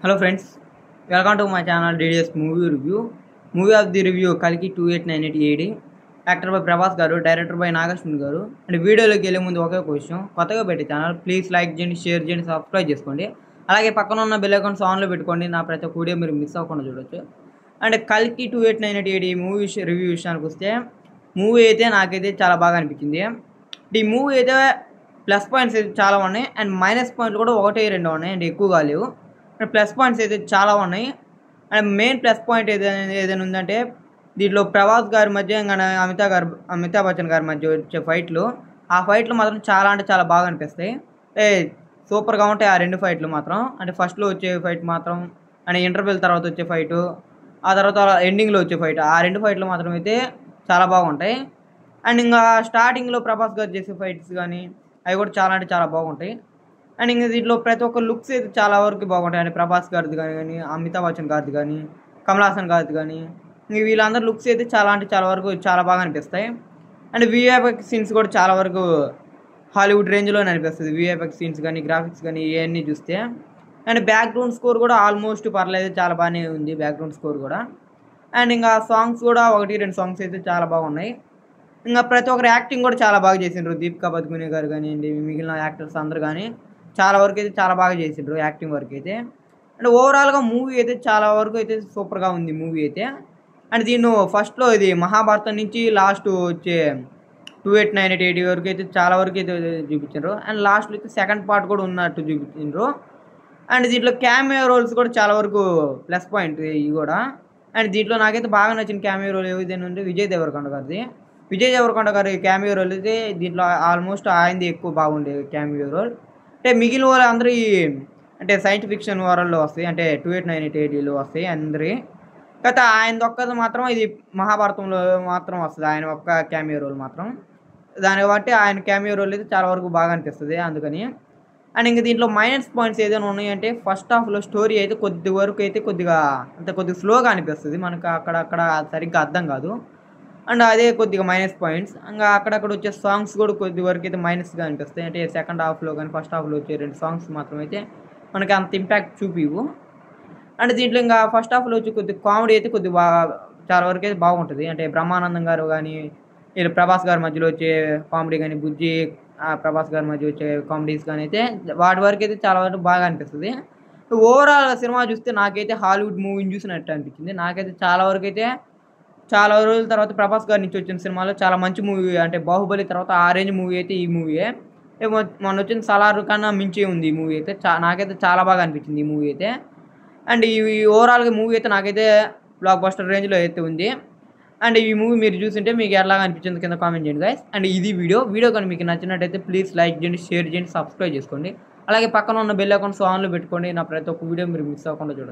Hello friends, welcome to my channel DDS Movie Review. Movie of the review Kalki 2898 AD. Actor by Prabhas Garu, director by Nagashwin Garu. And వీడియోలోకి వెళ్ళే ముందు ఒకే question, కొత్తగా పెట్టే channel please like చేయండి, share చేయండి, subscribe చేసుకోండి. అలాగే పక్కన ఉన్న బెల్ ఐకాన్స్ ఆన్లో పెట్టుకోండి, నా ప్రతి ఒక్క వీడియో మీరు మిస్ అవ్వకుండా చూడొచ్చు. అండ్ కల్కి 2898 AD మూవీ రివ్యూ విషయానికి వస్తే మూవీ అయితే నాకైతే చాలా బాగా అనిపించింది. ఈ మూవీ అయితే ప్లస్ పాయింట్స్ అయితే చాలా ఉన్నాయి అండ్ మైనస్ పాయింట్లు కూడా 1-2 ఉన్నాయి అండ్ ఎక్కువగా లేవు. ప్లస్ పాయింట్స్ అయితే చాలా ఉన్నాయి అండ్ మెయిన్ ప్లస్ పాయింట్ ఏదైనా ఉందంటే దీంట్లో ప్రభాస్ గారి మధ్య ఇంకా అమితాబ్ బచ్చన్ గారి మధ్య వచ్చే ఫైట్లు, ఆ ఫైట్లు మాత్రం చాలా అంటే చాలా బాగా అనిపిస్తాయి. సూపర్గా ఉంటాయి ఆ రెండు ఫైట్లు మాత్రం. అంటే ఫస్ట్లో వచ్చే ఫైట్ మాత్రం అండ్ ఇంటర్వెల్ తర్వాత వచ్చే ఫైటు, ఆ తర్వాత ఎండింగ్లో వచ్చే ఫైట్, ఆ రెండు ఫైట్లు మాత్రం అయితే చాలా బాగుంటాయి. అండ్ ఇంకా స్టార్టింగ్లో ప్రభాస్ గారు చేసే ఫైట్స్ కానీ అవి కూడా చాలా అంటే చాలా బాగుంటాయి. అండ్ ఇంకా దీంట్లో ప్రతి ఒక్క లుక్స్ అయితే చాలా వరకు బాగుంటాయి. అంటే ప్రభాస్ గారిది కానీ అమితాబ్ బచ్చన్ గారిది కానీ కమల్ హాసన్ గారిది కానీ ఇంక వీళ్ళందరూ లుక్స్ అయితే చాలా అంటే చాలా వరకు చాలా బాగా అనిపిస్తాయి. అండ్ విఎఫ్ఎక్స్ సీన్స్ కూడా చాలా వరకు హాలీవుడ్ రేంజ్లోనే అనిపిస్తుంది. విఎఫ్ఎక్స్ సీన్స్ కానీ గ్రాఫిక్స్ కానీ ఇవన్నీ చూస్తే. అండ్ బ్యాక్గ్రౌండ్ స్కోర్ కూడా ఆల్మోస్ట్ పర్లేదు, చాలా బాగానే ఉంది బ్యాక్గ్రౌండ్ స్కోర్ కూడా. అండ్ ఇంకా సాంగ్స్ కూడా 1-2 సాంగ్స్ అయితే చాలా బాగున్నాయి. ఇంకా ప్రతి ఒక్కరు యాక్టింగ్ కూడా చాలా బాగా చేసిండ్రు. దీపికా పదుకునే గారు కానివ్వండి, మిగిలిన యాక్టర్స్ అందరు కానీ చాలా వరకు అయితే చాలా బాగా చేసిండ్రు యాక్టింగ్ వరకు అయితే. అండ్ ఓవరాల్గా మూవీ అయితే చాలా వరకు అయితే సూపర్గా ఉంది మూవీ అయితే. అండ్ దీన్ని ఫస్ట్లో ఇది మహాభారతం నుంచి లాస్ట్ వచ్చే 2898 AD వరకు అయితే చాలా వరకు అయితే చూపించారు. అండ్ లాస్ట్లో అయితే సెకండ్ పార్ట్ కూడా ఉన్నట్టు చూపించారు. అండ్ దీంట్లో క్యామియో రోల్స్ కూడా చాలా వరకు ప్లస్ పాయింట్ ఇవి కూడా. అండ్ దీంట్లో నాకైతే బాగా నచ్చిన క్యామియో రోల్ ఏదైనా ఉంటే విజయ్ దేవరకొండ గారిది. విజయ్ దేవరకొండ గారి క్యామియో రోల్ అయితే దీంట్లో ఆల్మోస్ట్ ఆయనది ఎక్కువ బాగుండే క్యామియో రోల్. అంటే మిగిలిన వాళ్ళు అందరూ అంటే సైన్స్ ఫిక్షన్ వరల్డ్లో వస్తాయి, అంటే 2898 ADలో వస్తాయి అందరి. కాకపోతే ఆయన ఒక్కది మాత్రం ఇది మహాభారతంలో మాత్రం వస్తుంది, ఆయన ఒక్క క్యామియో రోల్ మాత్రం. దాన్ని బట్టి ఆయన క్యామియో రోల్ అయితే చాలా వరకు బాగా అనిపిస్తుంది అందుకని. అండ్ ఇంకా దీంట్లో మైనస్ పాయింట్స్ ఏదైనా ఉన్నాయంటే ఫస్ట్ హాఫ్లో స్టోరీ అయితే కొద్ది వరకు అయితే కొద్దిగా స్లోగా అనిపిస్తుంది మనకు, అక్కడక్కడ సరిగ్గా అర్థం కాదు. అండ్ అదే కొద్దిగా మైనస్ పాయింట్స్. ఇంకా అక్కడక్కడ వచ్చే సాంగ్స్ కూడా కొద్ది వరకు అయితే మైనస్గా అనిపిస్తాయి. అంటే సెకండ్ హాఫ్లో కానీ ఫస్ట్ హాఫ్లో వచ్చే 2 సాంగ్స్ మాత్రం అయితే మనకి అంత ఇంపాక్ట్ చూపివు. అండ్ దీంట్లో ఇంకా ఫస్ట్ హాఫ్లో వచ్చి కొద్ది కామెడీ అయితే కొద్ది బాగా చాలా వరకు అయితే బాగుంటుంది. అంటే బ్రహ్మానందం గారు కానీ వీళ్ళు ప్రభాస్ గారి మధ్యలో వచ్చే కామెడీ కానీ, బుజ్జి ప్రభాస్ గారి మధ్య వచ్చే కామెడీస్ కానీ అయితే వాటి వరకు అయితే చాలా వరకు బాగా అనిపిస్తుంది. ఓవరాల్ సినిమా చూస్తే నాకైతే హాలీవుడ్ మూవీని చూసినట్టు అనిపించింది. నాకైతే చాలా వరకు అయితే చాలా రోజుల తర్వాత ప్రభాస్ గారి నుంచి వచ్చిన సినిమాలో చాలా మంచి మూవీ. అంటే బాహుబలి తర్వాత ఆ రేంజ్ మూవీ అయితే ఈ మూవీయే. మొన్న వచ్చిన సలార్ కన్నా మించి ఉంది ఈ మూవీ అయితే. నాకైతే చాలా బాగా అనిపించింది ఈ మూవీ అయితే. అండ్ ఈ ఓవరాల్గా మూవీ అయితే నాకైతే బ్లాక్ బస్టర్ రేంజ్లో అయితే ఉంది. అండ్ ఈ మూవీ మీరు చూసింటే మీకు ఎలాగా అనిపించింది కింద కామెంట్ చేయండి గైస్. అండ్ ఇది వీడియో కానీ మీకు నచ్చినట్టయితే ప్లీజ్ లైక్ చేయండి, షేర్ చేయండి, సబ్స్క్రైబ్ చేసుకోండి. అలాగే పక్కన ఉన్న బెల్ ఐకాన్స్ ఆన్లో పెట్టుకోండి, నా ప్రతి ఒక్క వీడియో మీరు మిస్ అవ్వకుండా చూడొచ్చు.